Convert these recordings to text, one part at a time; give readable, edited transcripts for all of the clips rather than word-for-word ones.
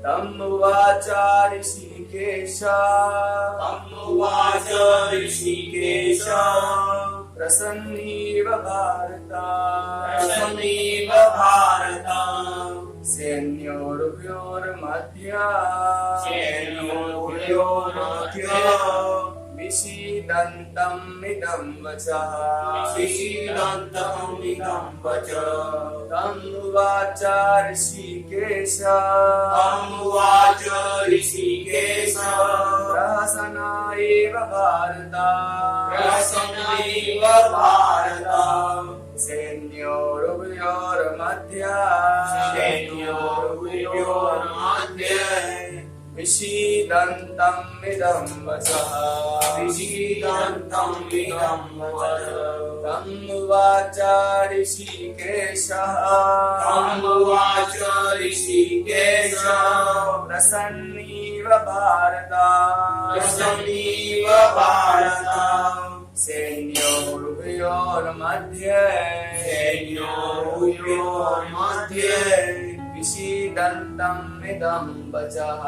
तम् उवाच ऋषिकेश प्रसन्नीव भारत सैन्योर्व्योर्मध्ये विषीदन्तमिदं वचः तम् उवाच ऋषिकेश प्रहसना एव भारत सैन्योर्व्योर्मध्ये विषीदन्तमिदं वचः तम् उवाच ऋषिकेशः प्रसन्नीव भारत सैन्योर्व्योर्मध्ये विषीदन्तमिदं वचः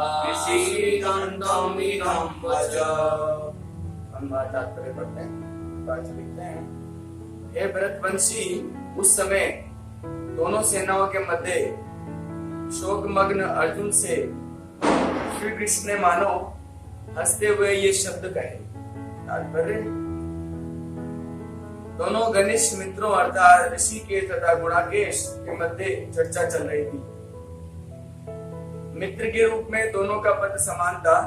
हम तात्पर्य पढ़ते हैं, लिखते हैं। हे भरतवंशी, उस समय दोनों सेनाओं के मध्य शोकमग्न अर्जुन से श्री कृष्ण ने मानो हंसते हुए ये शब्द कहे। तात्पर्य, दोनों घनिष्ठ मित्रों अर्थात ऋषिकेश तथा गुणाकेश के मध्य चर्चा चल रही थी। मित्र के रूप में दोनों का पद समान था,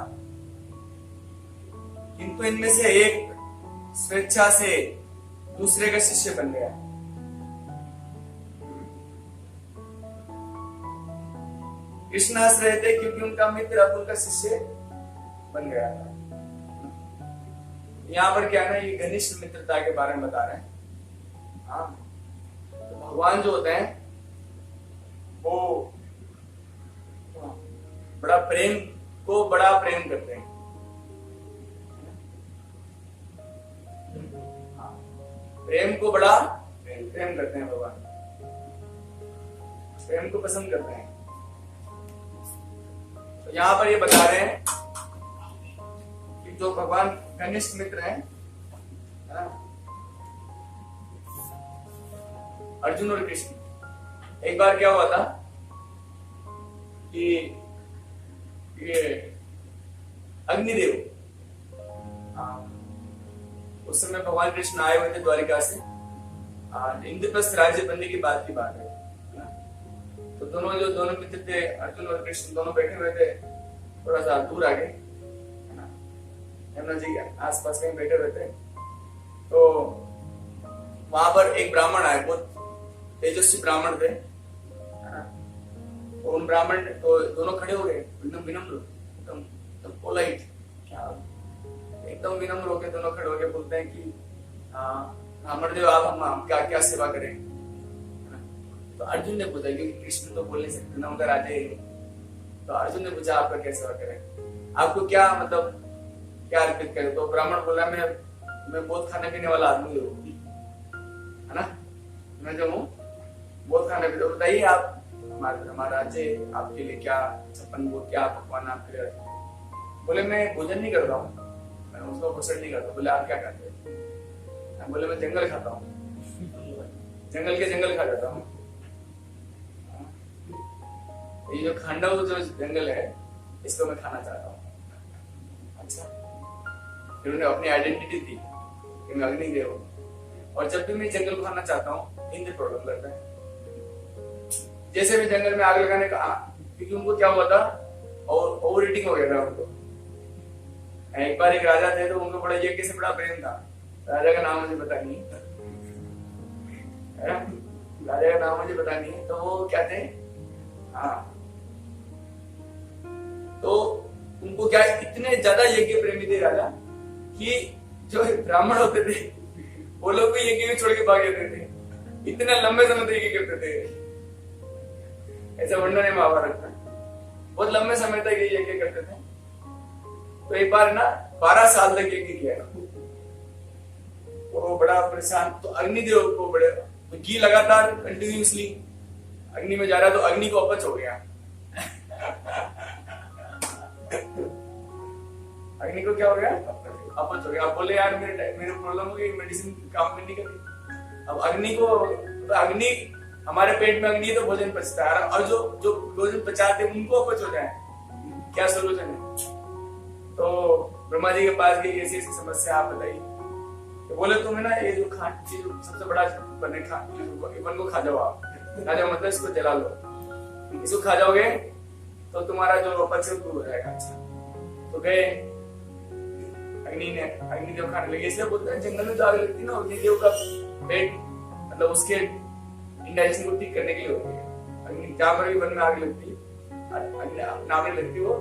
किंतु इनमें से एक स्वेच्छा से दूसरे का शिष्य बन गया। कृष्ण हंस रहे थे क्योंकि उनका मित्र अब उनका शिष्य बन गया था। यहाँ पर क्या है ना, ये घनिष्ठ मित्रता के बारे में बता रहे हैं। हाँ, तो भगवान जो होते हैं वो बड़ा प्रेम करते हैं। प्रेम को बड़ा प्रेम करते हैं भगवान, प्रेम को पसंद करते हैं। तो यहाँ पर ये बता रहे हैं कि जो भगवान घनिष्ठ मित्र हैं, अर्जुन और कृष्ण, एक बार क्या हुआ था कि ये अग्निदेव, उस समय भगवान कृष्ण आए हुए थे द्वारिका से, इंद्रप्रस्थ राज्य बनने की बात है। तो दोनों मित्र थे, अर्जुन और कृष्ण दोनों बैठे हुए थे थोड़ा सा दूर आगे, यमुना जी के आसपास कहीं बैठे हुए थे। तो वहां पर एक ब्राह्मण आए, बहुत तेजस्वी ब्राह्मण थे। तो उन ब्राह्मण तो दोनों खड़े हो गए, एकदम विनम्र, एकदम पोलाइट, एकदम विनम्र होकर दोनों खड़े होकर बोलते हैं कि ब्राह्मणदेव, आप हम क्या क्या सेवा करें। तो अर्जुन ने पूछा, क्योंकि कृष्ण तो बोल नहीं सकते ना, उनका राजा ही। तो अर्जुन ने पूछा, आपका क्या सेवा करें, आपको क्या मतलब क्या अर्पित करें। तो ब्राह्मण बोला, मैं बहुत खाने पीने वाला आदमी हूँ, है ना, मैं जो हूँ बहुत खाने पीने। बताइए आप, हमारा राज्य आपके लिए क्या छप्पन भोग, क्या पकवान आपके लिए। बोले, मैं भोजन नहीं करता हूँ, मैं उसको पसंद नहीं करता। बोले, आप क्या खाते हैं। बोले, मैं जंगल खाता हूँ, जंगल खा जाता हूँ। ये जो खांडव जो जंगल है, इसको मैं खाना चाहता हूँ। अच्छा, फिर उन्हें अपनी आइडेंटिटी दी कि मैं अग्निदेव हूँ, और जब भी मैं जंगल को खाना चाहता हूँ, इंद्र प्रॉब्लम करता है। जैसे भी जंगल में आग लगाने का, क्योंकि उनको क्या हुआ था, और ओवर ईटिंग हो गया था उनको। एक बार एक राजा थे, तो उनको बड़ा यज्ञ से बड़ा प्रेम था। राजा का नाम मुझे पता नहीं, राजा का नाम मुझे पता नहीं। तो वो क्या थे, हाँ, तो उनको क्या इतने ज्यादा यज्ञ प्रेमी थे राजा, कि जो ब्राह्मण होते थे वो लोग भी यज्ञ छोड़ के भाग जाते थे। इतने लंबे समय तक यज्ञ करते थे, ऐसा वर्णन है महाभारत में। बहुत लंबे समय तक ये यज्ञ करते थे। तो एक बार ना 12 साल तक यज्ञ किया, वो बड़ा परेशान। तो अग्निदेव को बड़े घी लगातार कंटिन्यूसली अग्नि में जा रहा, तो अग्नि को अपच हो गया। अग्नि को क्या हो गया, अपच हो गया। अब बोले यार मेरे प्रॉब्लम हो गई, मेडिसिन काम नहीं कर रही। अब अग्नि को, तो अग्नि, हमारे पेट में अग्नि है तो भोजन पचता है, और जो जो भोजन पचाते हैं उनको अपच हो जाए, क्या सोल्यूशन है? तो ब्रह्मा जी के पास गई, ऐसी ऐसी समस्या आप बताइए। तो बोले तुम्हें ना ये जो सबसे बड़ा वन है, वन को खा जाओ आप, खा जाओ मतलब इसको जला लो, इसको खा जाओगे तो तुम्हारा जो अपच है दूर हो जाएगा। अच्छा, तो गए, अग्निदेव खाने लगे। इसलिए बोलते हैं जंगल में जो आग लगती है ना, अग्निदेव का पेट मतलब उसके इंडाइजेशन को ठीक करने के लिए होती है। अग्नि जहां पर भी वन में आग लगती है, नाम लगती है, वो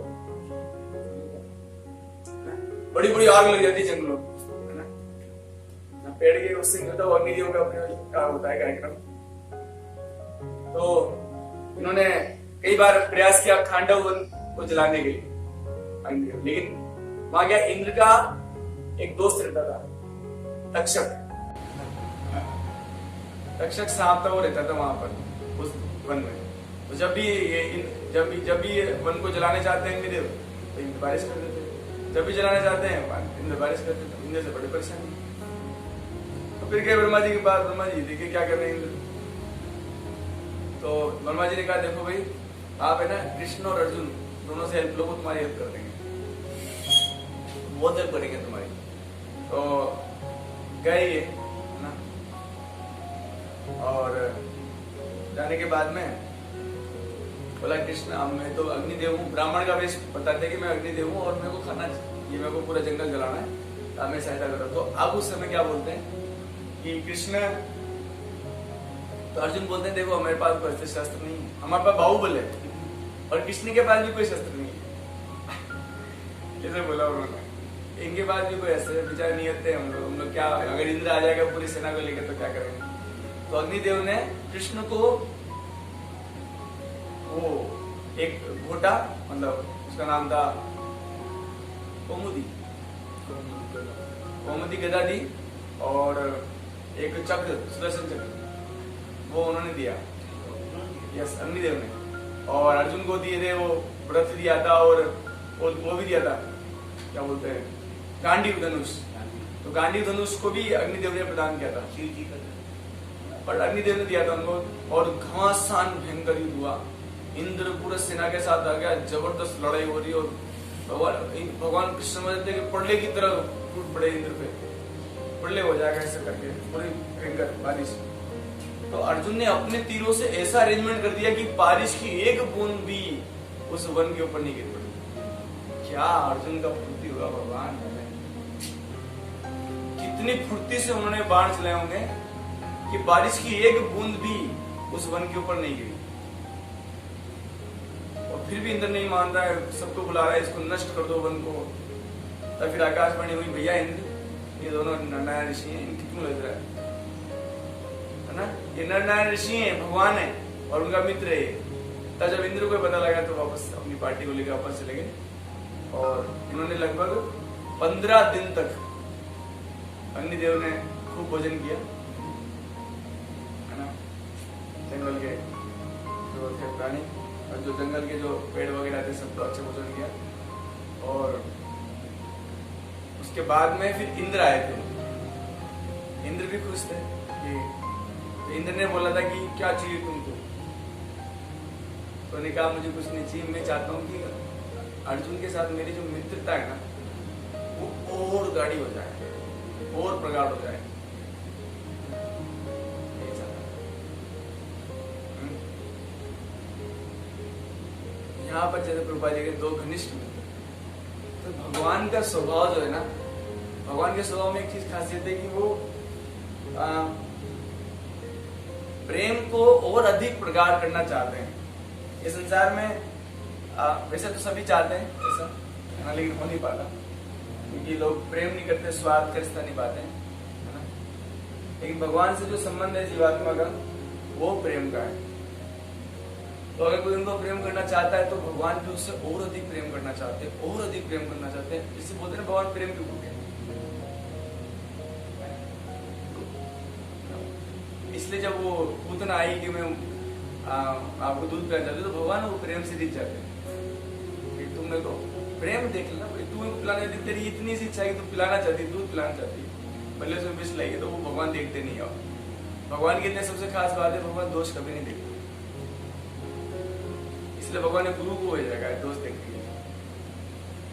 बड़ी बड़ी आग लग जाती है जंगलों में, है ना। पेड़ के उससे नहीं होता, वो अग्निदेव का होता है कार्यक्रम। तो इन्होंने कई बार प्रयास किया खांडव वन को जलाने के लिए, लेकिन वहां गया इंद्र का एक दोस्त रहता था, तक्षक। तक्षक सांप था, वो रहता था वहां पर उस वन में। तो जब भी वन को जलाने चाहते हैं इंद्रदेव, तो इंद्र बारिश कर देते, जब भी जलाने चाहते हैं इंद्र बारिश कर देते, इंद्र से बड़ी परेशानी। तो फिर गए ब्रह्मा जी के पास, ब्रह्मा जी देखिए क्या कर रहे हैं इंद्र। तो ब्रह्मा जी ने कहा देखो भाई, आप है ना कृष्ण और अर्जुन दोनों से हेल्प लो, वो तुम्हारी हेल्प कर देंगे, बहुत हेल्प करेंगे तुम्हारी। तो गए ये, है ना, और जाने के बाद में बोला कृष्ण मैं तो अग्निदेव हूँ, ब्राह्मण का वेश बताते हैं कि मैं अग्निदेव हूँ और मेरे को खाना, ये मेरे को पूरा जंगल जलाना है, तो हमें सहायता करो। तो अब उस समय क्या बोलते हैं कि कृष्ण, तो अर्जुन बोलते हैं देखो हमारे पास कोई अस्त्र शस्त्र नहीं है, हमारे पास बाहुबल है, और कृष्ण के पास भी कोई शस्त्र नहीं है। जैसे बोला उन्होंने, इनके पास भी कोई ऐसे विचार नहीं होते, हम लोग क्या, अगर इंद्र आ जाएगा पूरी सेना को लेकर तो क्या करेंगे। तो अग्निदेव ने कृष्ण को वो एक घोटा, मतलब उसका नाम था कौमुदी गदा दी, और एक चक्र, सुदर्शन चक्र, वो उन्होंने दिया, यस अग्निदेव ने। और अर्जुन को दिए थे वो व्रत दिया था, और वो भी दिया था, क्या बोलते हैं, गांडीव धनुष। तो गांडीव धनुष को भी अग्निदेव ने प्रदान किया था, शिव जी का, पर अग्निदेव ने दिया था उनको। और घमासान भयंकर युद्ध हुआ, इंद्र पूरे सेना के साथ आ गया, जबरदस्त लड़ाई हो रही, और भगवान कृष्ण समझते कि पड़ले की तरह टूट पड़े इंद्र पे, पड़ले हो जाएगा ऐसे करके, पूरी भयंकर बारिश। तो अर्जुन ने अपने तीरों से ऐसा अरेंजमेंट कर दिया कि बारिश की एक बूंद भी उस वन के ऊपर नहीं गिर पड़ी। क्या अर्जुन का फुर्ती होगा भगवान, कितनी फुर्ती से उन्होंने बाण चलाए होंगे कि बारिश की एक बूंद भी उस वन के ऊपर नहीं गिरी। और फिर भी इंद्र नहीं मान रहा है, सबको बुला रहा है, इसको नष्ट कर दो वन को। तब फिर आकाशवाणी हुई, भैया इंद्र, ये दोनों नरनारायण ऋषि हैं, इनकी क्यों लग रहा है ना, ये नरनारायण ऋषि हैं, भगवान है और उनका मित्र है। तब जब इंद्र को पता लगा तो वापस अपनी पार्टी को लेकर वापस चले गए, और इन्होंने लगभग 15 दिन तक अग्निदेव ने खूब भोजन किया, है ना, जंगल के जो थे प्राणी और जो जंगल के जो पेड़ वगैरह थे सबको अच्छे भोजन किया। और उसके बाद में फिर इंद्र आए थे, इंद्र भी खुश थे कि, तो इंद्र ने बोला था कि क्या चाहिए तुमको, तो उन्होंने कहा मुझे कुछ नहीं चाहिए, मैं चाहता हूँ कि अर्जुन के साथ मेरी जो मित्रता है ना वो और गाढ़ी हो जाए, और प्रगाढ़ हो जाए। यहाँ पर जैसे प्रभुपाद जी के दो घनिष्ठ मित्र, तो भगवान का स्वभाव जो है ना, भगवान के स्वभाव में एक चीज खासियत है कि वो प्रेम को और अधिक प्रगाढ़ करना चाहते हैं। इस संसार में वैसे तो सभी चाहते हैं ऐसा, लेकिन हो नहीं पाता क्योंकि लोग प्रेम नहीं करते, स्वार्थ का रिश्ता नहीं पाते हैं, है ना। लेकिन भगवान से जो संबंध है जीवात्मा का, वो प्रेम का है। तो अगर कोई उनको प्रेम करना चाहता है तो भगवान भी उससे और अधिक प्रेम करना चाहते हैं, और अधिक प्रेम करना चाहते हैं। इससे बोलते हैं भगवान प्रेम के भूखे। इसलिए जब वो पूतना आई कि मैं आपको दूध पिलाना चाहते, तो भगवान वो प्रेम से जीत जाते हैं। तुमने तो प्रेम देख लेना भाई, तू पिलाने दी, तेरी इतनी सी इच्छा है कि तू पिलाना चाहती, दूध पिलाना चाहती, भले उसमें विष लगी, तो वो भगवान देखते नहीं हो। भगवान की इतने सबसे खास बात है, भगवान दोष कभी नहीं देखते, इसलिए भगवान ने गुरु को भेजा है दोष देखने के लिए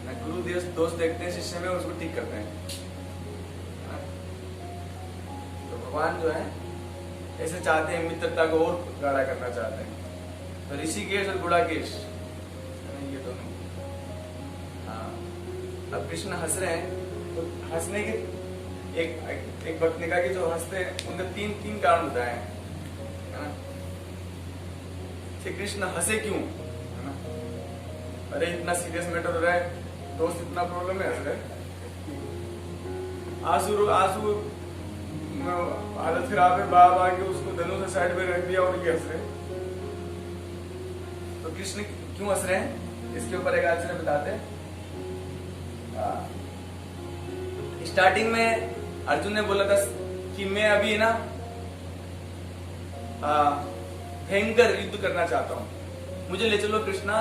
ना। गुरु दोष देखते हैं शिष्य में, उसको ठीक करते हैं। तो भगवान जो है ऐसे चाहते हैं, मित्रता को और गाढ़ा करना चाहते हैं। तो ऋषिकेश और गुड़ाकेश ये दोनों, हाँ। अब कृष्ण हंस रहे हैं, तो हंसने के एक भक्त ने कहा कि जो हंसते हैं उनके तीन कारण बताए हैं, है ना। कि कृष्ण हंसे क्यों, है ना। अरे इतना सीरियस मैटर हो रहा है, दोस्त इतना प्रॉब्लम है, हंस रहे, आंसू हालत खराब है, बाप आके उसको धनुष से साइड में रख दिया और ये हंस रहे। तो कृष्ण क्यों हंस रहे हैं, इसके ऊपर एक आचार्य बताते हैं। स्टार्टिंग में अर्जुन ने बोला था कि मैं अभी ना भयंकर युद्ध करना चाहता हूँ, मुझे ले चलो कृष्णा,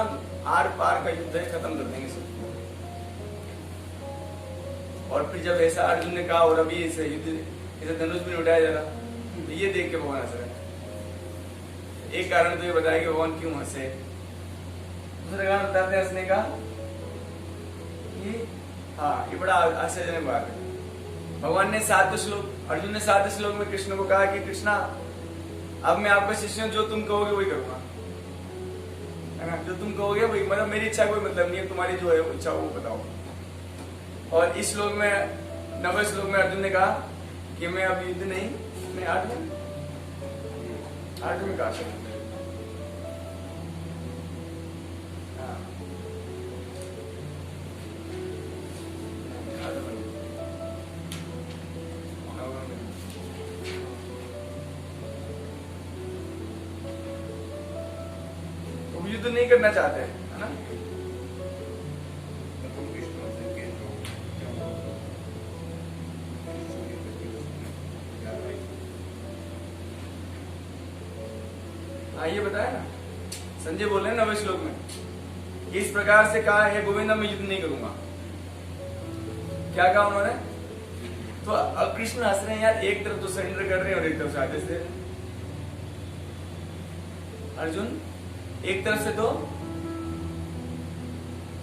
आर पार का युद्ध है, खत्म कर देंगे सब। और फिर जब ऐसा अर्जुन ने कहा और अभी इसे युद्ध, इसे धनुष भी नहीं उठाया जा रहा, तो ये देख के भगवान हंस रहे। एक कारण तो ये बताया कि भगवान क्यों हंसे। दूसरा कारण बताते हैं हंसने का कि हाँ, ये बड़ा आश्चर्यजनक बात है। भगवान ने 7 श्लोक, अर्जुन ने 7 श्लोक में कृष्ण को कहा कि कृष्णा अब मैं आपका शिष्य हूं, जो तुम कहोगे वही करूंगा, है ना। जो तुम कहोगे वही, मतलब मेरी इच्छा कोई मतलब नहीं है, तुम्हारी जो है इच्छा वो बताओ। और इस श्लोक में 9वें श्लोक में अर्जुन ने कहा कि मैं अब युद्ध नहीं, मैं 8वें कहा युद्ध नहीं करना चाहते हैं, है ना। हाँ, ये बताया ना, संजय बोल रहे हैं 9वें श्लोक में, इस प्रकार से कहा है गोविंद मैं युद्ध नहीं करूंगा। क्या कहा उन्होंने, तो अब कृष्ण हंस रहे हैं यार, एक तरफ तो सरेंडर कर रहे हैं और एक तरफ से आदेश दे रहे हैं। अर्जुन एक तरफ से तो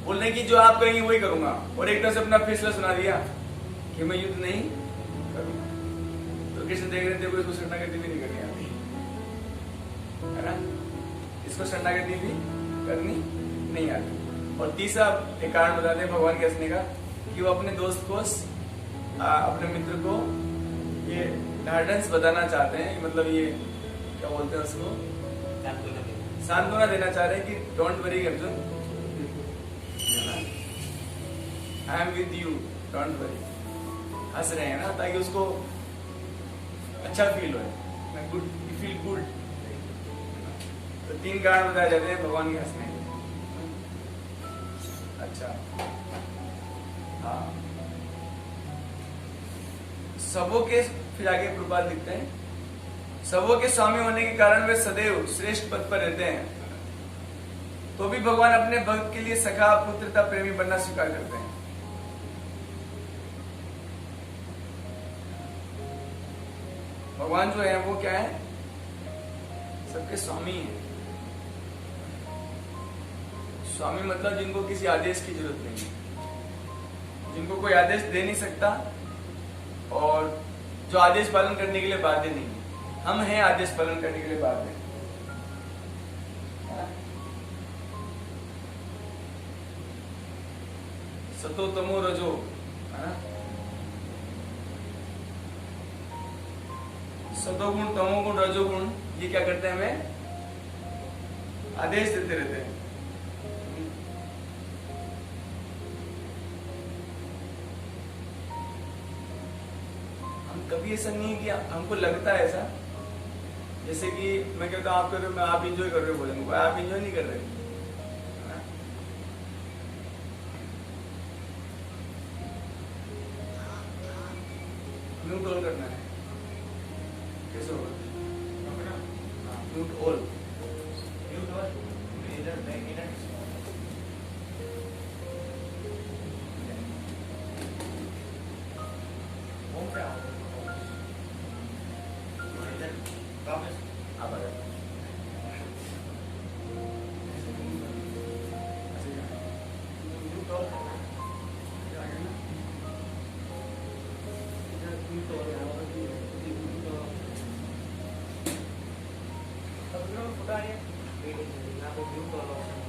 बोलने की जो आप कहेंगे वही करूंगा, और एक तरफ से अपना फैसला सुना दिया कि मैं युद्ध नहीं करूंगा। तो कृष्ण देख रहे थे कोई इसको शरणागति भी नहीं करनी आती, है ना, इसको शरणागति भी करनी नहीं आती। और तीसरा एक कारण बताते हैं भगवान के हंसने का, कि वो अपने दोस्त को, अपने मित्र को ये गाइडेंस बताना चाहते हैं, मतलब ये क्या बोलते हैं उसको, सांत्वना देना चाह रहे हैं कि don't worry Arjun, I am with you, don't worry. हंस रहे हैं ना, ताकि उसको अच्छा फील हो, गुड फील गुड। तो 3 कारण बताए जाते हैं भगवान के हंसने। अच्छा, हाँ, सबों के, फिर आगे प्रभुपाद लिखते हैं, सबों के स्वामी होने के कारण वे सदैव श्रेष्ठ पद पर रहते हैं, तो भी भगवान अपने भक्त के लिए सखा, पुत्रता, प्रेमी बनना स्वीकार करते हैं। भगवान जो है वो क्या है, सबके स्वामी है। स्वामी मतलब जिनको किसी आदेश की जरूरत नहीं है, जिनको कोई आदेश दे नहीं सकता, और जो आदेश पालन करने के लिए बाध्य नहीं है। हम हैं आदेश पालन करने के लिए बाध्य। सतो तमो रजो, है ना, सतोगुण, तमोगुण, रजोगुण, ये क्या करते हैं, हमें आदेश देते रहते हैं। हम कभी ऐसा नहीं किया, हमको लगता है ऐसा, जैसे कि मैं कहता हूँ आप कर रहे हो, मैं आप इंजॉय कर रहे हो, बोलेंगे आप इंजॉय नहीं कर रहे। म्यूट ऑल करना है, कैसे होगा, म्यूट ऑल, म्यूट ऑल, आपको व्यू कॉल ऑप्शन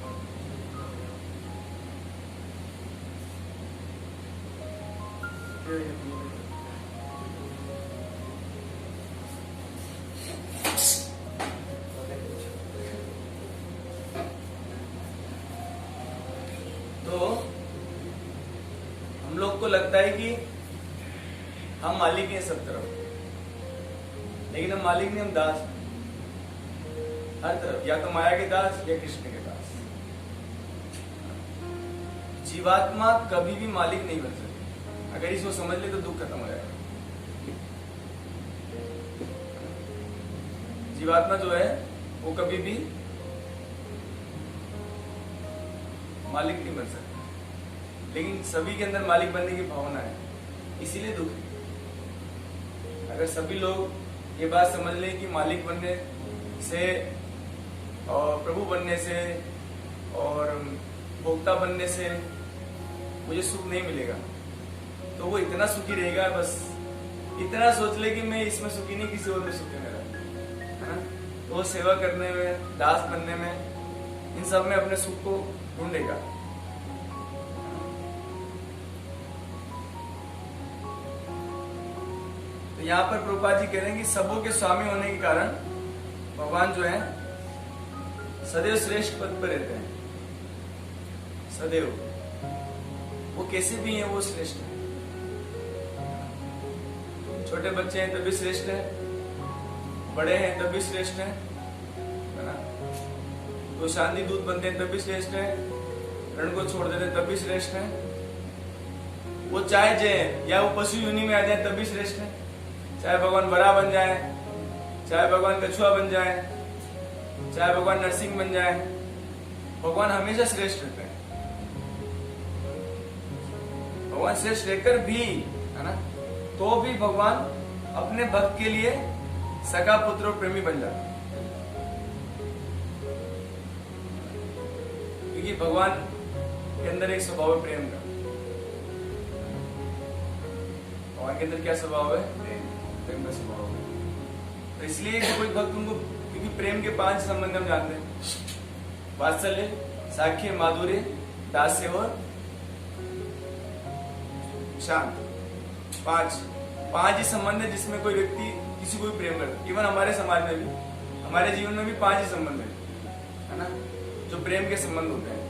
तो हम लोग को लगता है कि हम मालिक हैं सब तरफ, लेकिन हम मालिक नहीं, हम दास हैं हर तरफ। या तो माया के दास या कृष्ण के दास। जीवात्मा कभी भी मालिक नहीं बन सकती। अगर इसको समझ ले तो दुख खत्म हो जाएगा। जीवात्मा जो है वो कभी भी मालिक नहीं बन सकता, लेकिन सभी के अंदर मालिक बनने की भावना है, इसीलिए दुख है। अगर सभी लोग ये बात समझ लें कि मालिक बनने से और प्रभु बनने से और भोक्ता बनने से मुझे सुख नहीं मिलेगा, तो वो इतना सुखी रहेगा। बस इतना सोच ले कि मैं इसमें सुखी नहीं, किसी और में सुखी मेरा, है ना। तो वो सेवा करने में, दास बनने में, इन सब में अपने सुख को ढूंढेगा। तो यहाँ पर प्रभुपाद जी कह रहे हैं कि सबों के स्वामी होने के कारण भगवान जो है सदैव श्रेष्ठ पद पर रहते हैं। सदैव वो कैसे भी हैं, वो श्रेष्ठ है। छोटे बच्चे हैं तब भी श्रेष्ठ है, बड़े हैं तब भी श्रेष्ठ है ना। तो शांति दूत बनते हैं तब भी श्रेष्ठ है, रण को छोड़ देते हैं तब भी श्रेष्ठ है। वो चाहे जय या वो पशु योनि में आ जाए तब भी श्रेष्ठ है। चाहे भगवान बरा बन जाए, चाहे भगवान कछुआ बन जाए, चाहे भगवान नरसिंह बन जाए, भगवान हमेशा श्रेष्ठ रहते हैं। भगवान श्रेष्ठ रहकर भी, है ना, तो भी भगवान अपने भक्त के लिए सगा पुत्र और प्रेमी बन जाते हैं। क्योंकि भगवान के अंदर एक स्वभाव है प्रेम का। भगवान के अंदर क्या स्वभाव है? प्रेम का स्वभाव है। तो इसलिए कोई भक्त उनको, क्योंकि प्रेम के 5 संबंध हम जानते हैं: वात्सल्य, साख्य, माधुर्य, दास्य और शांत। 5 ही संबंध है जिसमें कोई व्यक्ति किसी को भी प्रेम करता है। इवन हमारे समाज में भी, हमारे जीवन में भी 5 ही संबंध है ना, जो प्रेम के संबंध होते हैं।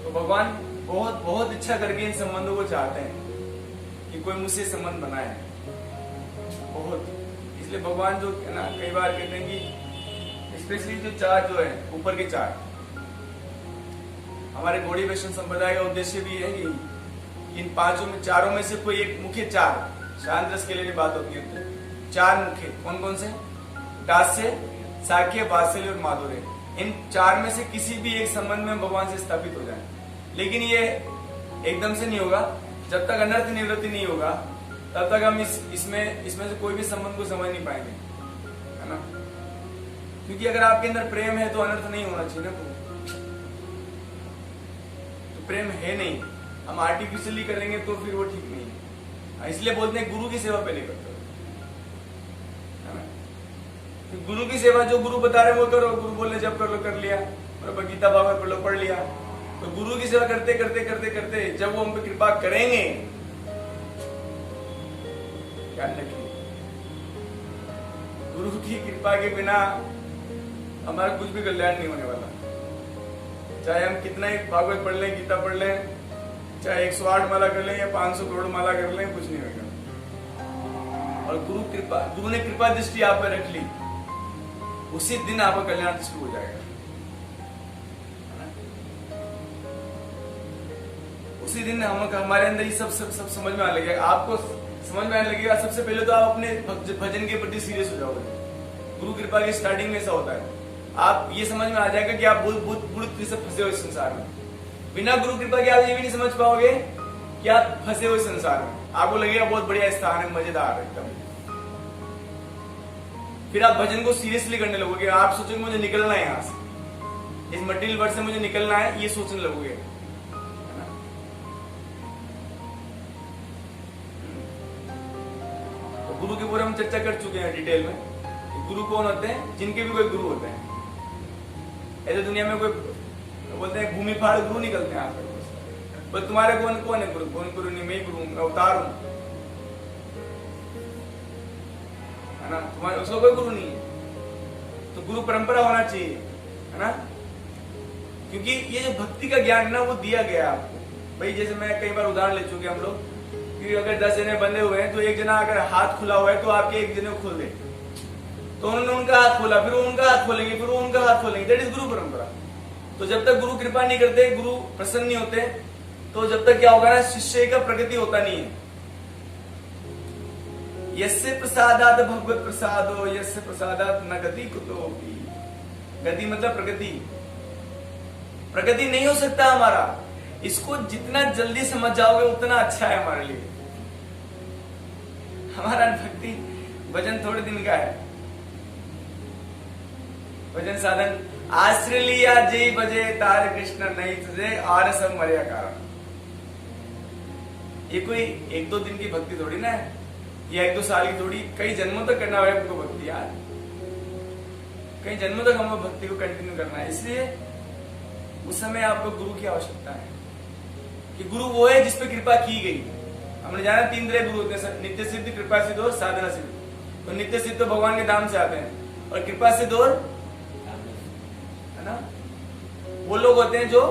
तो भगवान बहुत बहुत इच्छा करके इन संबंधों को चाहते हैं कि कोई मुझसे संबंध बनाए, बहुत। इसलिए भगवान जो है ना, कई बार कहते हैं कि स्पेशली जो 4 जो है ऊपर के 4, हमारे गौड़ी वैष्णव संप्रदाय का उद्देश्य भी है कि इन 5 में, 4 में से कोई एक मुख्य 4, शांत रस के लिए बात होती है तो 4 मुख्य कौन कौन से? दास्य, साख्य, वात्सल्य और माधुर्य। इन 4 में से किसी भी एक संबंध में भगवान से स्थापित हो जाए। लेकिन ये एकदम से नहीं होगा। जब तक अनर्थ निवृत्ति नहीं होगा तब तक हम इसमें से कोई भी संबंध को समझ नहीं पाएंगे, है ना। क्योंकि अगर आपके अंदर प्रेम है तो अनर्थ नहीं होना चाहिए ना। तो प्रेम है नहीं, हम आर्टिफिशियली करेंगे तो फिर वो ठीक नहीं है। इसलिए बोलते हैं गुरु की सेवा पहले करते हो, है ना। तो गुरु की सेवा जो गुरु बता रहे वो करो। गुरु बोले जब कर लो, कर लिया, और गीता भागवत पढ़ लो, पढ़ लिया। तो गुरु की सेवा करते करते करते करते जब वो हम पे कृपा करेंगे, ध्यान रखिए, गुरु की कृपा के बिना हमारा कुछ भी कल्याण नहीं होने वाला। चाहे हम कितना ही भागवत पढ़ लें, गीता पढ़ लें, चाहे 108 माला कर लें या 500 करोड़ माला कर लें, कुछ नहीं होगा। और गुरु ने कृपा दृष्टि आप पर रख ली, उसी दिन आपका कल्याण शुरू हो जाएगा। उसी दिन हमारे अंदर ये सब समझ में आने लगेगा। आपको समझ में आने लगेगा। सबसे पहले तो आप अपने भजन के प्रति सीरियस हो जाओगे। गुरु कृपा की स्टार्टिंग में ऐसा होता है, आप ये समझ में आ जाएगा कि आप बुरी तरह से फंसे हो इस संसार में। बिना गुरु कृपा के आप ये भी नहीं समझ पाओगे कि आप फंसे हो इस संसार में। आपको लगेगा बहुत बढ़िया स्थान है, मजेदार है एकदम। फिर आप भजन को सीरियसली करने लगोगे। आप सोचोगे मुझे निकलना है यहाँ से, इस मटेरियल वर्ल्ड से मुझे निकलना है, ये सोचने लगोगे। तो गुरु के ऊपर हम चर्चा कर चुके हैं डिटेल में। गुरु कौन होते हैं? जिनके भी कोई गुरु होते हैं, ऐसे दुनिया में कोई बोलते हैं भूमि फाड़ गुरु निकलते हैं आपके, बस तुम्हारे कौन है गुरु? कौन गुरु नहीं, मैं ही गुरु हूं, मैं अवतार हूं, है ना? तुम्हारे उसको कोई गुरु नहीं है। तो गुरु परंपरा होना चाहिए, है ना? क्योंकि ये जो भक्ति का ज्ञान है ना, वो दिया गया आपको। भाई जैसे मैं कई बार उदाहरण ले चुके हम लोग कि अगर 10 जने बंधे हुए हैं तो एक जना अगर हाथ खुला हुआ है तो आपके एक जने को खोल दे, तो उन्होंने उनका हाथ खोला, फिर वो उनका हाथ खोलेंगे, फिर वो उनका हाथ खोलेंगे। दैट इज गुरु परंपरा। तो जब तक गुरु कृपा नहीं करते, गुरु प्रसन्न नहीं होते, तो जब तक क्या होगा ना, शिष्य का प्रगति होता नहीं है। यस्य प्रसादात भगवत प्रसादो यस्य प्रसादात न गति कुतोपि। गति मतलब प्रगति। प्रगति नहीं हो सकता हमारा। इसको जितना जल्दी समझ जाओगे उतना अच्छा है हमारे लिए। हमारा भक्ति भजन थोड़े दिन का है। भजन साधन आश्रय लिया जय बजे तार कृष्ण नहीं तुझे और सब मर्या कारण। ये कोई 1-2 दिन की भक्ति थोड़ी ना है, या 1-2 साल की थोड़ी, कई जन्मों तक करना है हमको भक्ति यार। कई जन्मों तक हमको भक्ति को कंटिन्यू करना है। इसलिए उस समय आपको गुरु की आवश्यकता है कि गुरु वो है जिसपे कृपा की गई। हमने जाना 3 तरह गुरु होते हैं, नित्य सिद्ध, कृपा सिद्ध और साधना सिद्ध। तो नित्य सिद्ध तो भगवान के धाम से आते हैं, और कृपा सिद्ध और, है ना, वो लोग होते हैं जो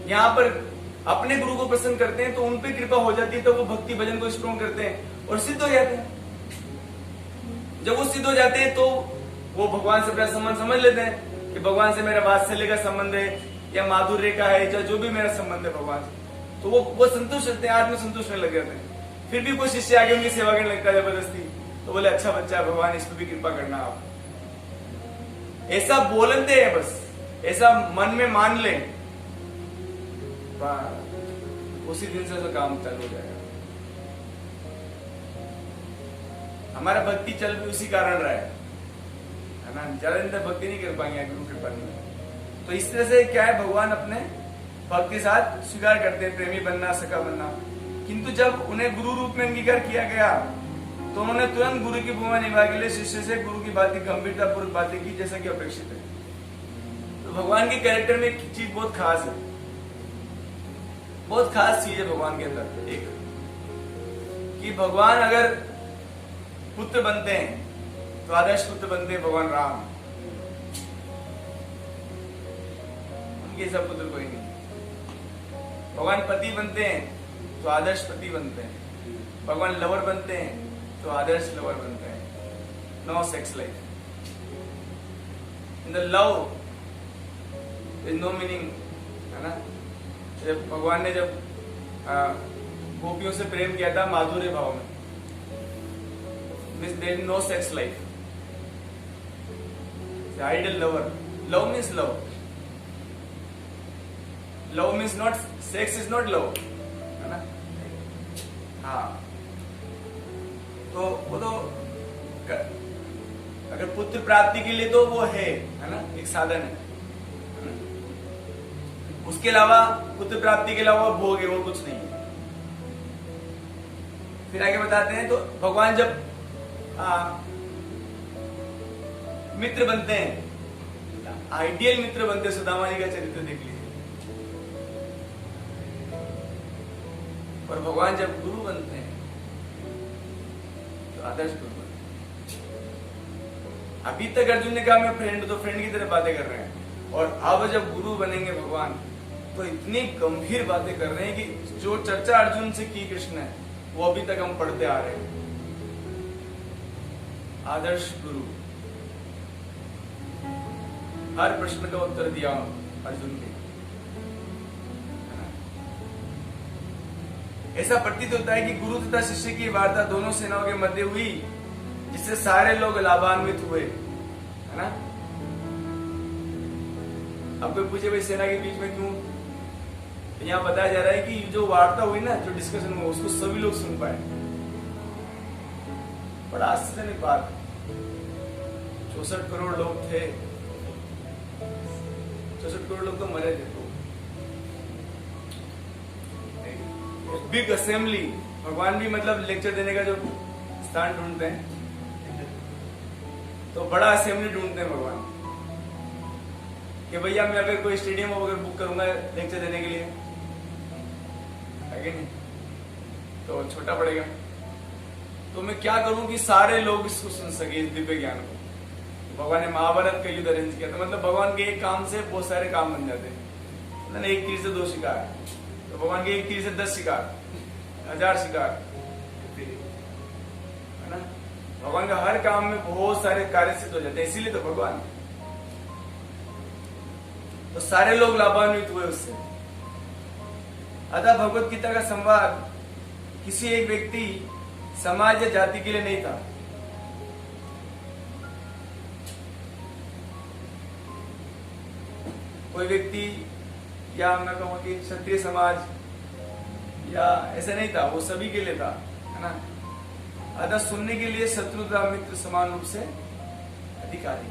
यहाँ पर अपने गुरु को प्रसन्न करते हैं, तो उन पे कृपा हो जाती है, तो वो भक्ति भजन को स्ट्रॉन्ग करते हैं और सिद्ध हो जाते हैं। जब वो सिद्ध हो जाते हैं तो वो भगवान से अपना संबंध समझ लेते हैं कि भगवान से मेरा वात्सल्य का संबंध है, या माधुर्य का है, या जो भी मेरा संबंध है भगवान से, तो वो संतुष्ट रहते हैं, आत्म संतुष्ट होने लग जाते हैं। फिर भी कोई शिष्य आगे उनकी सेवा करने लगता है जबरदस्ती, तो बोले अच्छा बच्चा है, भगवान इस पर भी कृपा करना आप। ऐसा बोलते हैं, बस ऐसा मन में मान ले, उसी दिन से तो काम चालू हो जाएगा। हमारा भक्ति चल भी उसी कारण रहा है ना। ज्यादा दिन तक भक्ति नहीं कर पाएंगे गुरु कृपा नहीं। तो इस तरह से क्या है, भगवान अपने भक्त के साथ स्वीकार करते हैं, प्रेमी बनना, सखा बनना। किंतु जब उन्हें गुरु रूप में अंगीकार किया गया तो उन्होंने तुरंत गुरु की भूमिका निभा के लिए शिष्य से गुरु की बातें गंभीरता पूर्वक बातें की, जैसा कि अपेक्षित है। तो भगवान के कैरेक्टर में एक चीज बहुत खास है, बहुत खास चीज है भगवान के अंदर एक, कि भगवान अगर पुत्र बनते हैं तो आदर्श पुत्र बनते हैं भगवान राम। उनके सब पुत्र कोई नहीं। भगवान पति बनते हैं तो आदर्श पति बनते हैं। भगवान लवर बनते हैं तो आदर्श लवर बनते हैं। No sex life in the love is no meaning, है ना। जब भगवान ने जब गोपियों से प्रेम किया था माधुर्य भाव में, there is no sex life. The ideal lover. Love means love. Love means not sex is not love, है ना। हाँ, तो वो तो अगर पुत्र प्राप्ति के लिए तो वो है ना, एक साधन है। उसके अलावा पुत्र प्राप्ति के अलावा भोग है, वो कुछ नहीं है। फिर आगे बताते हैं, तो भगवान जब मित्र बनते हैं, आइडियल मित्र बनते हैं। सुदामा जी का चरित्र देख लीजिए। और भगवान जब गुरु बनते हैं तो आदर्श गुरु बनते हैं। अभी तक अर्जुन ने कहा मैं फ्रेंड, तो फ्रेंड की तरह बातें कर रहे हैं, और अब जब गुरु बनेंगे भगवान तो इतनी गंभीर बातें कर रहे हैं कि जो चर्चा अर्जुन से की कृष्ण है वो अभी तक हम पढ़ते आ रहे हैं। आदर्श गुरु, हर प्रश्न का उत्तर दिया अर्जुन के। ऐसा प्रतीत होता है कि गुरु तथा शिष्य की वार्ता दोनों सेनाओं के मध्य हुई, जिससे सारे लोग लाभान्वित हुए, है ना। अब कोई पूछे भाई सेना के बीच में क्यों, तो यहाँ बताया जा रहा है कि जो वार्ता हुई ना, जो डिस्कशन हुआ, उसको सभी लोग सुन पाए। बड़ा आश्चर्यजनक बात। 64 करोड़ लोग थे, 64 करोड़ लोग तो मरे थे। तो बिग असेंबली, भगवान भी मतलब लेक्चर देने का जो स्थान ढूंढते हैं, तो बड़ा असेंबली ढूंढते हैं भगवान। कि भैया मैं अगर कोई स्टेडियम अगर बुक करूंगा लेक्चर देने के लिए, है कि नहीं, तो छोटा पड़ेगा। तो मैं क्या करूं कि सारे लोग इसको सुन सके, इस दिव्य ज्ञान को। तो भगवान ने महाभारत का युद्ध अरेंज किया था, मतलब भगवान के एक काम से बहुत सारे काम बन जाते हैं। मतलब एक तीर से 2 शिकार, तो भगवान के एक तीर से 10 शिकार, 1000 शिकार, है ना। भगवान का हर काम में बहुत सारे कार्य सिद्ध हो जाते हैं, इसीलिए तो भगवान, तो सारे लोग लाभान्वित हुए उससे। अतः भगवत गीता का संवाद किसी एक व्यक्ति, समाज या जाति के लिए नहीं था। कोई व्यक्ति या मैं कहूँ कि क्षत्रिय समाज या ऐसा नहीं था, वो सभी के लिए था, है ना। अतः सुनने के लिए शत्रु तथा मित्र समान रूप से अधिकारी।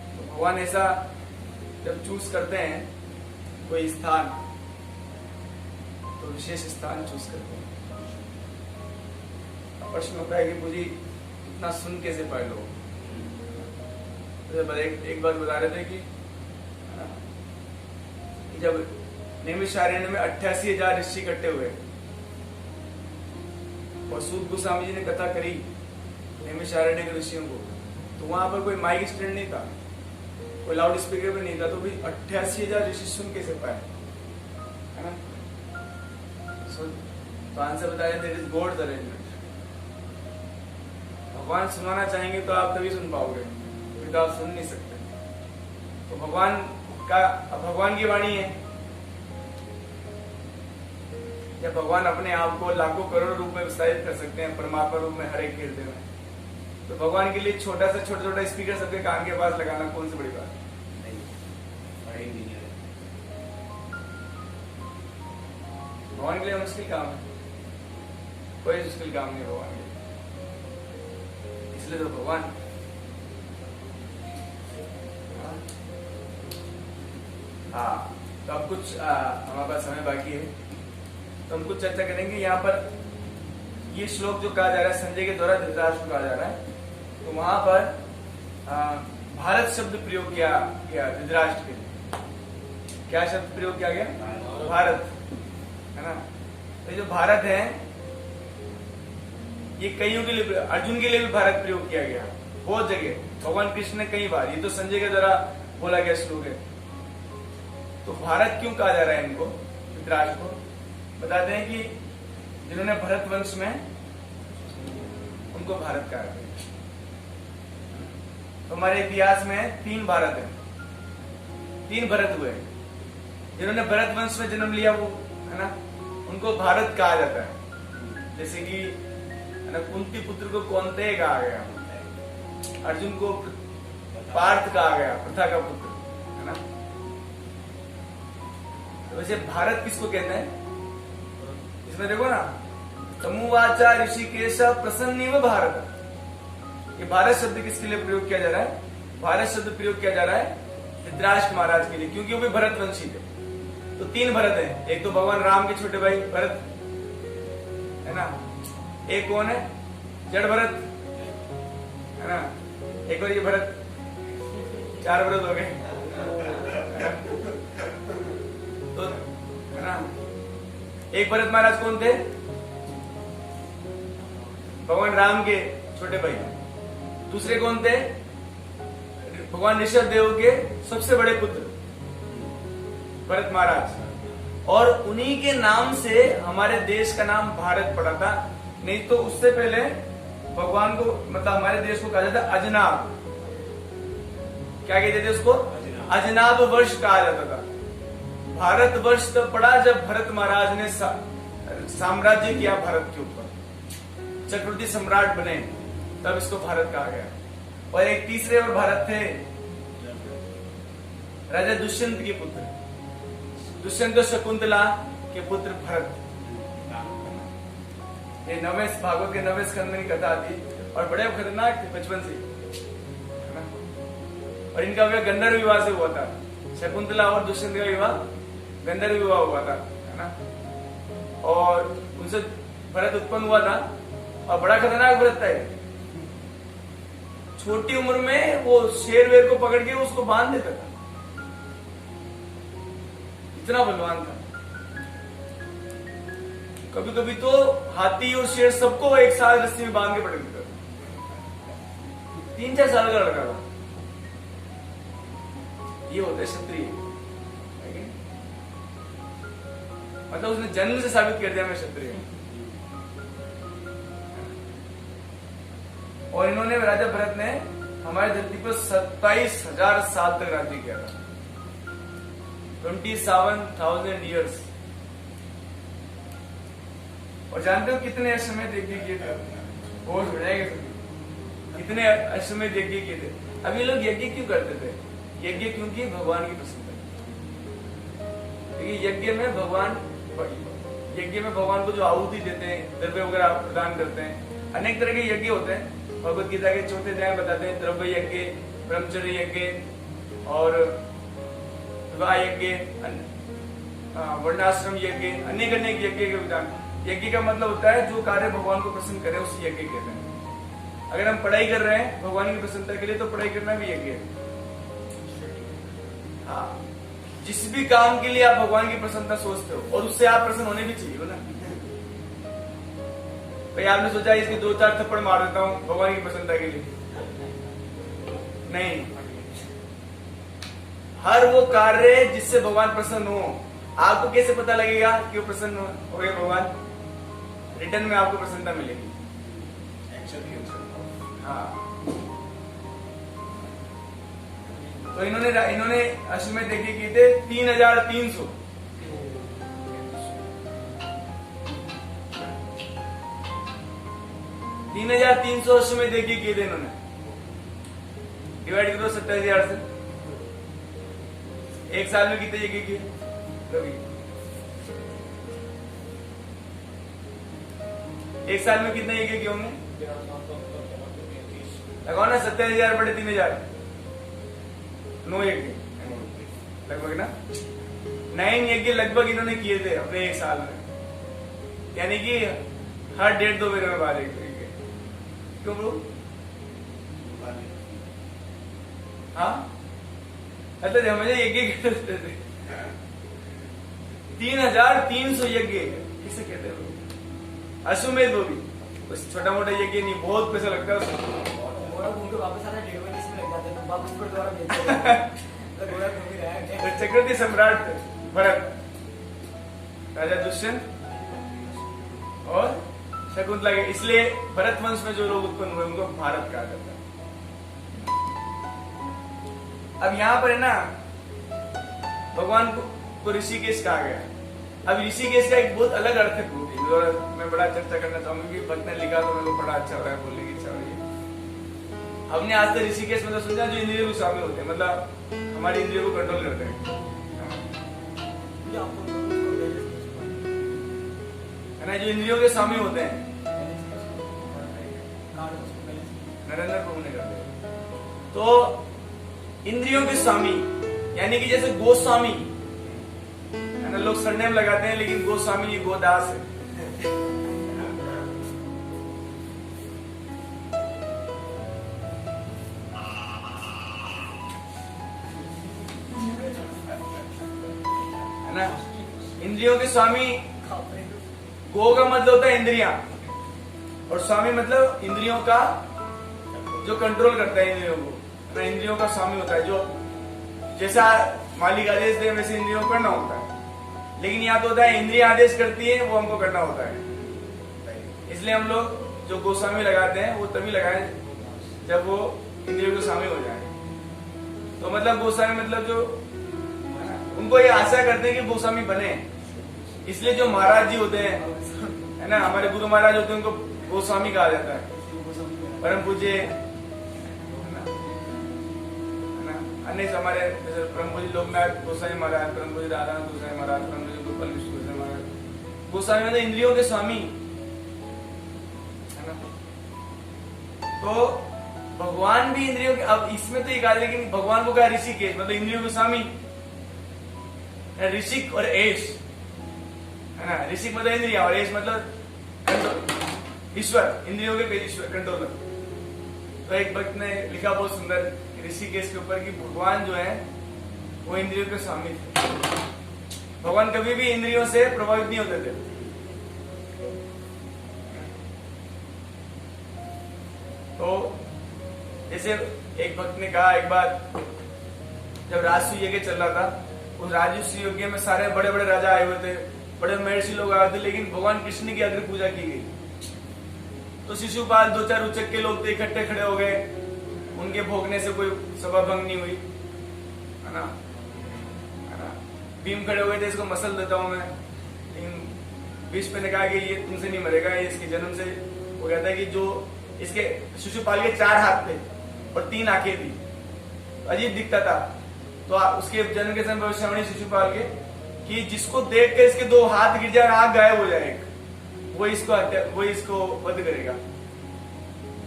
तो भगवान ऐसा जब चूज करते हैं कोई स्थान, तो विशेष स्थान चूज करते हैं। प्रश्न होता है कि मुझे इतना सुन कैसे पाए लोग। तो एक बात बता रहे थे कि जब नैमिषारण्य में 88,000 ऋषि इकट्ठे हुए और सूत गोस्वामी जी ने कथा करी नैमिषारण्य के ऋषियों को, तो वहां पर कोई माइक स्टैंड नहीं था, कोई लाउड स्पीकर भी नहीं था, तो भी 88,000 ऋषि सुन कैसे पाए, है ना। तो आंसर बताया, दैट इज गॉड्स अरेंजमेंट। भगवान सुनाना चाहेंगे तो आप तभी सुन पाओगे, फिर तो आप सुन नहीं सकते। तो भगवान की वाणी है, या भगवान अपने आप को लाखों करोड़ रूप में विस्तारित कर सकते हैं परमात्मा रूप में हर एक हृदय में। तो भगवान के लिए छोटा से छोटा स्पीकर सबके कान के पास लगाना कौन सी बड़ी बात नहीं। भगवान के लिए मुश्किल काम है, कोई मुश्किल काम नहीं भगवान के लिए। इसलिए तो भगवान हाँ। तो अब कुछ हमारे पास समय बाकी है, तो हम कुछ चर्चा करेंगे। यहाँ पर ये श्लोक जो कहा जा रहा है संजय के द्वारा धृतराष्ट्र कहा जा रहा है, तो वहां पर भारत शब्द प्रयोग किया गया धृतराष्ट्र के लिए। क्या शब्द प्रयोग किया गया? भारत, है ना। तो जो भारत है ये कईयों के लिए, अर्जुन के लिए भी भारत प्रयोग किया गया बहुत जगह, भगवान कृष्ण ने कई बार। ये तो संजय के द्वारा बोला गया श्लोक है। तो भारत क्यों कहा जा रहा है इनको, धृतराष्ट्र को? बताते हैं कि जिन्होंने भरत वंश में, उनको भारत कहा गया। तो हमारे इतिहास में 3 भारत है, 3 भरत हुए। जिन्होंने भरत वंश में जन्म लिया वो, है ना, उनको भारत कहा जाता है। जैसे कि कुंती पुत्र को कौन्तेय कहा गया, अर्जुन को पार्थ कहा गया, प्रथा का पुत्र, है ना। तो वैसे भारत किसको कहते हैं? इसमें देखो ना, तमुवाचा ऋषिकेश प्रसन्निव भारत। ये भारत शब्द किसके लिए प्रयोग किया जा रहा है? भारत शब्द प्रयोग किया जा रहा है धृतराष्ट्र महाराज के लिए, क्योंकि वो भी भरत वंशी थे। तो 3 भरत हैं, एक तो भगवान राम के छोटे भाई भरत, है ना, एक कौन है? जड़ भरत, है ना, एक और ये भरत, 4 भरत हो गए, तो है ना। एक भरत महाराज कौन थे? भगवान राम के छोटे भाई। दूसरे कौन थे? भगवान ऋषभ देव के सबसे बड़े पुत्र भरत महाराज। और उन्हीं के नाम से हमारे देश का नाम भारत पड़ा था। नहीं तो उससे पहले भगवान को, मतलब हमारे देश को कहा जाता अजनाब। क्या कहते थे उसको? अजनाब वर्ष कहा जाता था। भारत वर्ष तब पड़ा जब भरत महाराज ने साम्राज्य किया भारत के ऊपर, चक्रवर्ती सम्राट बने, तब इसको भारत कहा गया। और एक तीसरे और भारत थे, राजा दुष्यंत के पुत्र, दुष्यंत शकुंतला के पुत्र भरत। ये 9वें भागवत के 9वें स्कंद में कथा आती, और बड़े खतरनाक थे बचपन से, है ना। और इनका विवाह गंधर्व विवाह से हुआ था। शकुंतला और दुष्यंत का विवाह गंधर्व विवाह हुआ था, है ना। और उनसे भरत उत्पन्न हुआ था, और बड़ा खतरनाक भरत था। छोटी उम्र में वो शेर वेर को पकड़ के उसको बांध देता था, इतना बलवान था। कभी कभी तो हाथी और शेर सबको एक साथ रस्सी में बांध के पकड़ देता था। 3-4 साल का लड़का था। ये होता है क्षत्रिय, मतलब उसने जन्म से साबित कर दिया मैं क्षत्रिय हूं। और इन्होंने, राजा भरत ने हमारी धरती पर 27,000 साल तक राज्य किया था, 27,000 years। और जानते हो कितने अश्वमेध यज्ञ किए थे? होश हो जाएंगे सभी, कितने अश्वमेध यज्ञ किए थे। अब ये लोग यज्ञ क्यों करते थे? यज्ञ क्योंकि भगवान की प्रसन्नता। क्योंकि यज्ञ में भगवान को जो आहुति देते हैं, द्रव्य वगैरह प्रदान करते हैं। अनेक तरह के यज्ञ होते हैं। भगवत गीता के 4th अध्याय में बताते हैं द्रव्य यज्ञ, ब्रह्मचर्य यज्ञ और विवाह यज्ञ, वर्णाश्रम यज्ञ, अनेक अनेक यज्ञ के विधान। यज्ञ का मतलब होता है जो कार्य भगवान को प्रसन्न करे उस यज्ञ कहते हैं। अगर हम पढ़ाई कर रहे हैं भगवान की प्रसन्नता के लिए तो पढ़ाई करना भी यज्ञ है। हाँ, जिस भी काम के लिए आप भगवान की प्रसन्नता सोचते हो और उससे आप प्रसन्न होने भी चाहिए हो ना। भाई आपने सोचा इसके 2-4 थप्पड़ मार देता हूं भगवान की प्रसन्नता के लिए, नहीं। हर वो कार्य जिससे भगवान प्रसन्न हो, आपको कैसे पता लगेगा कि वो प्रसन्न हो गए भगवान? रिटर्न में आपको प्रसन्नता मिलेगी। हाँ, तो इन्होंने अश्वमेध यज्ञ किए थे 3,300। 3,300 अश्वमेध यज्ञ किए थे इन्होंने। डिवाइड करो 27,000 से। एक साल में कितने यज्ञ किए? एक साल में कितने यज्ञ किए होंगे? लगाओ ना, 27,000 बटे 3,000, 9 यज्ञ लगभग ना। 9 यज्ञ लगभग इन्होंने किए थे अपने एक साल में। यानी कि हर 1.5-2 महीने में बाद एक। क्यों ब्रो? हाँ, मतलब मुझे यज्ञ कहते थे। 3,300 यज्ञ किसे कहते हैं? अश्वमेध वो भी बस छोटा मोटा यज्ञ नहीं, बहुत पैसा लगता है उसमें। चक्रवर्ती सम्राट भरत, राजा दुष्यंत और शकुंतला के, इसलिए भरत वंश में जो लोग उत्पन्न हुए उनको भारत कहा जाता है। अब यहाँ पर है ना, भगवान को ऋषिकेश कहा गया। अब ऋषिकेश का एक बहुत अलग अर्थ है मैं बड़ा चर्चा करना चाहूंगा कि भक्त ने लिखा तो मेरे को बड़ा अच्छा हो रहा है, बोलने की इच्छा हो रही है। हमने आज तक ऋषिकेश मतलब समझा जो इंद्रियों के स्वामी होते हैं, मतलब हमारी इंद्रियों को कंट्रोल करते हैं, है ना, जो इंद्रियों के स्वामी होते हैं। नरेंद्र प्रभु ने करते हैं। तो इंद्रियों के स्वामी यानी कि जैसे गोस्वामी है ना, लोग सरनेम लगाते हैं लेकिन गोस्वामी ये गोदास है। है ना, इंद्रियों के स्वामी, गो का मतलब होता है इंद्रियां और स्वामी मतलब इंद्रियों का जो कंट्रोल करता है इंद्रियों को, ना इंद्रियों का स्वामी होता है। जो जैसा मालिक आदेश दे वैसे इंद्रियों को करना होता है, लेकिन यहाँ तो होता है इंद्रिया आदेश करती है वो हमको करना होता है। इसलिए हम लोग जो गोस्वामी लगाते हैं वो तभी लगाए जब वो इंद्रियों के स्वामी हो जाए। तो मतलब गोस्वामी मतलब जो उनको ये आशा करते हैं कि गोस्वामी बने, इसलिए जो महाराज जी होते हैं, है ना, हमारे गुरु महाराज होते हैं, उनको गोस्वामी कहा जाता है। परम पूज्य अनेक हमारे परम पूज्य लोकनाथ गोस्वामी महाराज, परम पूज्य राधानाथ गोस्वामी महाराज, परम पूज्य गोपाल कृष्ण गोस्वामी महाराज। गोस्वामी मतलब इंद्रियों के स्वामी, है ना। तो भगवान भी इंद्रियों के, अब इसमें तो ये कहा, लेकिन भगवान को कहा ऋषिकेश मतलब इंद्रियों के स्वामी। ऋषिक और एश, है ना, ऋषिक मतलब इंद्रिया और एश मतलब ईश्वर, इंद्रियों के ईश्वर कंट्रोलर। तो एक भक्त ने लिखा बहुत सुंदर ऋषिकेश के ऊपर कि भगवान जो है वो इंद्रियों के स्वामी थे। भगवान कभी भी इंद्रियों से प्रभावित नहीं होते थे। तो जैसे एक भक्त ने कहा, एक बार जब राजसूय यज्ञ चल रहा था, उस राजसूय यज्ञ में सारे बड़े बड़े राजा आए हुए थे, बड़े महर्षि लोग आए थे, लेकिन भगवान कृष्ण की अग्र पूजा की गई। तो शिशुपाल, 2-4 उचक के लोग थे, इकट्ठे खड़े हो गए। उनके भोगने से कोई सभा भंग नहीं हुई, है ना। भीम खड़े हो गए थे, इसको मसल देता हूं मैं, लेकिन भीष्म ने कहा कि ये तुमसे नहीं मरेगा, ये इसके जन्म से। वो कहता है कि जो इसके शिशुपाल के 4 हाथ थे और 3 आंखें थी, अजीब दिखता था। तो उसके जन्म के समय भविष्यवाणी शिशुपाल के कि जिसको देख के इसके 2 हाथ गिर जाए, आंख गायब हो जाए, वो इसको वध करेगा।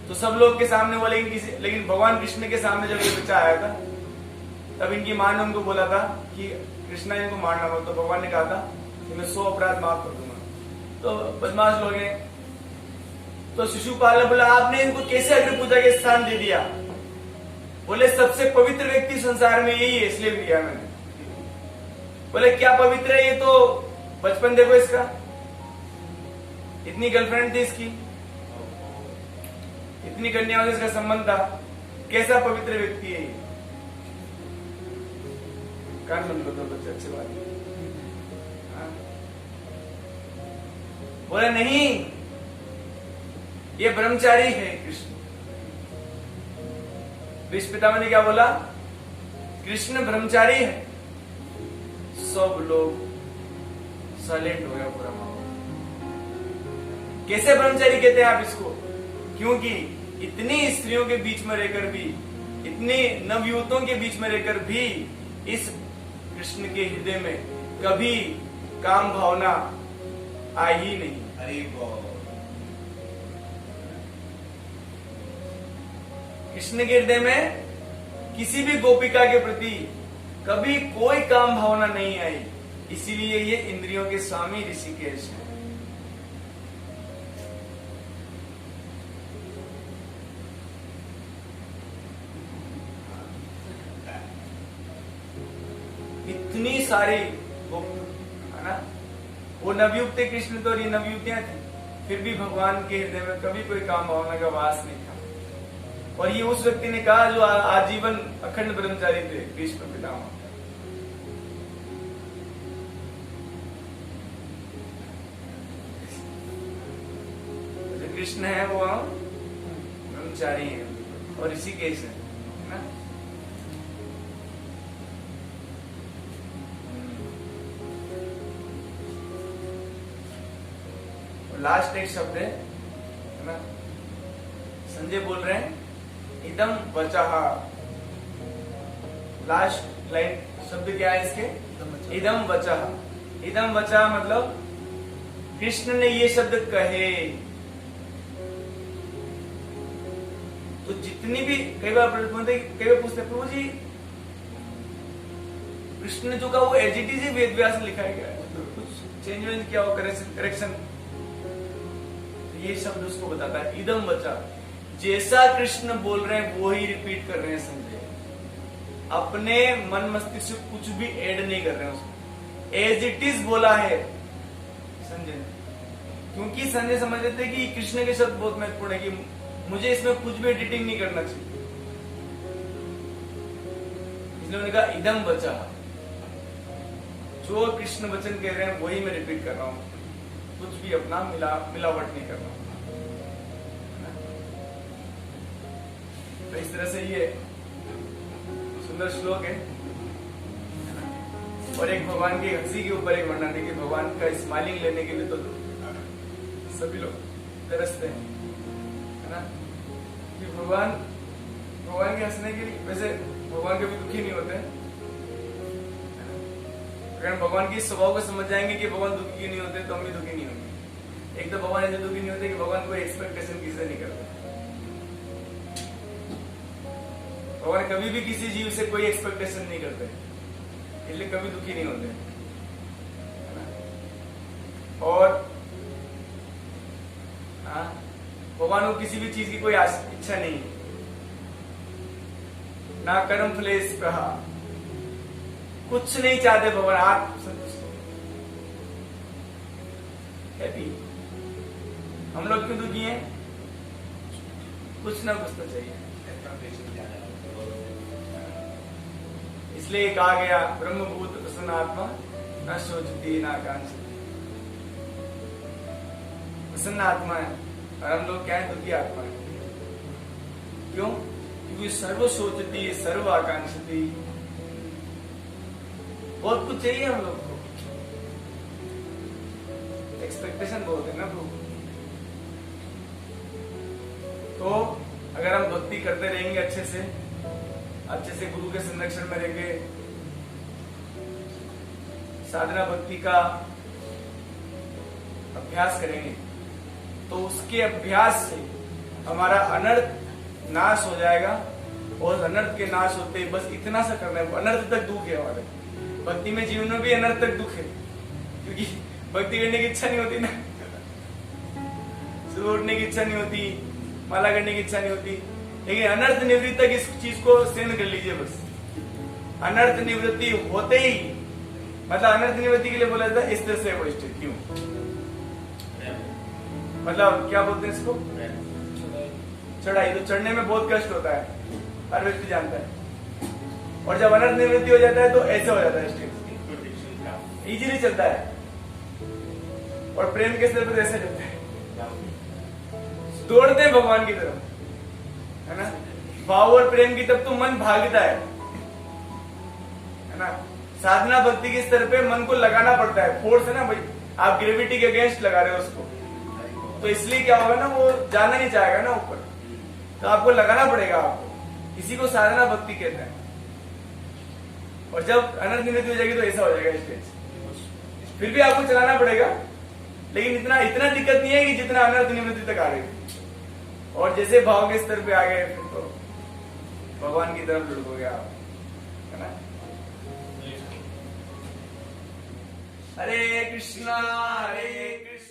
तो सब लोग के सामने वो, लेकिन भगवान कृष्ण के सामने जब ये बच्चा आया था, तब इनकी मां ने उनको बोला था कि कृष्णा इनको मारना मत। तो भगवान ने कहा था कि मैं 100 अपराध माफ कर दूंगा। तो बदमाश लोग हैं। तो शिशुपाल ने बोला, आपने इनको कैसे अग्नि पूजा के स्थान दे दिया? बोले, सबसे पवित्र व्यक्ति संसार में यही है, इसलिए दिया मैंने। बोले, क्या पवित्र है? ये तो बचपन देखो इसका, इतनी गर्लफ्रेंड थी इसकी, इतनी कन्याओं से इसका संबंध था, कैसा पवित्र व्यक्ति है ये? कान बंद कर दो बच्चे, अच्छी बात है। बोले, नहीं, ये ब्रह्मचारी है कृष्ण। भीष्म पितामह ने क्या बोला? कृष्ण ब्रह्मचारी है। सब लोग साइलेंट हो गया पूरा माहौल। कैसे ब्रह्मचारी कहते हैं आप इसको? क्योंकि इतनी स्त्रियों के बीच में रहकर भी, इतने नवयुवकों के बीच में रहकर भी इस कृष्ण के हृदय में कभी काम भावना आई ही नहीं। अरे कृष्ण के हृदय में किसी भी गोपिका के प्रति कभी कोई काम भावना नहीं आई। इसीलिए ये इंद्रियों के स्वामी ऋषिकेश है। इतनी सारी है ना, वो नवयुक्त कृष्ण तो ये नवयुक्तियां थी, फिर भी भगवान के हृदय में कभी कोई काम भावना का वास नहीं था। और ये उस व्यक्ति ने कहा जो आजीवन अखंड ब्रह्मचारी थे, भीष्म पितामह। जो कृष्ण है वो ब्रह्मचारी है और ऋषिकेश है ना। लास्ट एक शब्द है ना, संजय बोल रहे हैं इदम वचः। लास्ट लाइन शब्द क्या है इसके? इदम वचः। इदम वचः मतलब कृष्ण ने ये शब्द कहे। तो जितनी भी कई बार पूछते प्रभु जी कृष्ण जो का वो एजिटी से वेद व्यास लिखा गया है, कुछ चेंज वेंज किया हो, करेक्शन, ये शब्द उसको बताता है इदम वचा। जैसा कृष्ण बोल रहे हैं वो ही रिपीट कर रहे हैं संजय, अपने मन मस्तिष्क से कुछ भी ऐड नहीं कर रहे हैं उसको, एज इट इज बोला है संजय। क्योंकि संजय समझ लेते कि कृष्ण के शब्द बहुत महत्वपूर्ण है, कि मुझे इसमें कुछ भी एडिटिंग नहीं करना चाहिए, इसलिए उन्होंने कहा इदम वचा। जो कृष्ण वचन कह रहे हैं वही मैं रिपीट कर रहा हूं, कुछ भी अपना मिलावट नहीं कर रहा हूं। तो इस तरह से ये सुंदर श्लोक है। और एक भगवान की हंसी के ऊपर एक वर्णन है कि भगवान का स्माइलिंग लेने के लिए तो सभी लोग तरसते हैं, है ना। कि भगवान के हंसने के लिए, वैसे भगवान कभी दुखी नहीं होते। अगर भगवान की स्वभाव को समझ जाएंगे कि भगवान दुखी नहीं होते तो हम भी दुखी नहीं होंगे। एक तो भगवान ऐसे दुखी नहीं होते कि भगवान कोई एक्सपेक्टेशन किसी से नहीं करते। भगवान कभी भी किसी जीव से कोई एक्सपेक्टेशन नहीं करते, इसलिए कभी दुखी नहीं होते। और भगवान को किसी भी चीज की कोई इच्छा नहीं है, ना कर्म फलेश प्रहा, कुछ नहीं चाहते भगवान, आत्म संतुष्ट, हैप्पी। हम लोग क्यों दुखी हैं? कुछ ना कुछ तो चाहिए। इसलिए कहा गया ब्रह्मभूत प्रसन्न आत्मा न शोचती न कांक्षती। प्रसन्न आत्मा है और हम लोग क्या है? दुखी आत्मा है। क्यों? क्योंकि सर्व सोचती सर्व आकांक्षती, बहुत कुछ चाहिए हम लोग को, एक्सपेक्टेशन बहुत है ना प्रभु। तो अगर हम भक्ति करते रहेंगे अच्छे से गुरु के संरक्षण में रहेंगे, साधना भक्ति का अभ्यास करेंगे, तो उसके अभ्यास से हमारा अनर्थ नाश हो जाएगा। और अनर्थ के नाश होते ही बस इतना सा करना है, अनर्थ तक दुख है हमारे भक्ति में, जीवन में भी अनर्थ तक दुख है, क्योंकि भक्ति करने की इच्छा नहीं होती ना, सुबह उठने की इच्छा नहीं होती, माला करने की इच्छा नहीं होती, लेकिन अनर्थ निवृत्ति तक इस चीज को सहन कर लीजिए बस। अनर्थ निवृत्ति होते ही, मतलब अनर्थ निवृत्ति के लिए बोला जाता है इस तरह से वो स्टेट, क्यों? मतलब क्या बोलते हैं इसको? चढ़ाई। तो चढ़ने में बहुत कष्ट होता है, हर व्यक्ति जानता है। और जब अनर्थ निवृत्ति हो जाता है तो ऐसे हो जाता है स्टेट, इजीली चलता है। और प्रेम के स्तर पर ऐसे चलता है, दौड़ते हैं भगवान की तरफ, है ना। भाव और प्रेम की तब तो मन भागता है ना। साधना भक्ति के स्तर पे मन को लगाना पड़ता है, फोर्स है ना भाई, आप ग्रेविटी के अगेंस्ट लगा रहे हो उसको, तो इसलिए क्या होगा ना, वो जाना नहीं चाहेगा ना ऊपर, तो आपको लगाना पड़ेगा आपको। इसी को साधना भक्ति कहते हैं। और जब अनर्थ निवृत्ति हो जाएगी तो ऐसा हो जाएगा स्टेज। फिर भी आपको चलाना पड़ेगा, लेकिन इतना दिक्कत नहीं है कि जितना अनर्थ निवृत्ति तक आ गई। और जैसे भाव के स्तर पे आ गए फिर तो भगवान की तरफ लुढ़कोगे आप, है ना। हरे कृष्णा हरे कृष्णा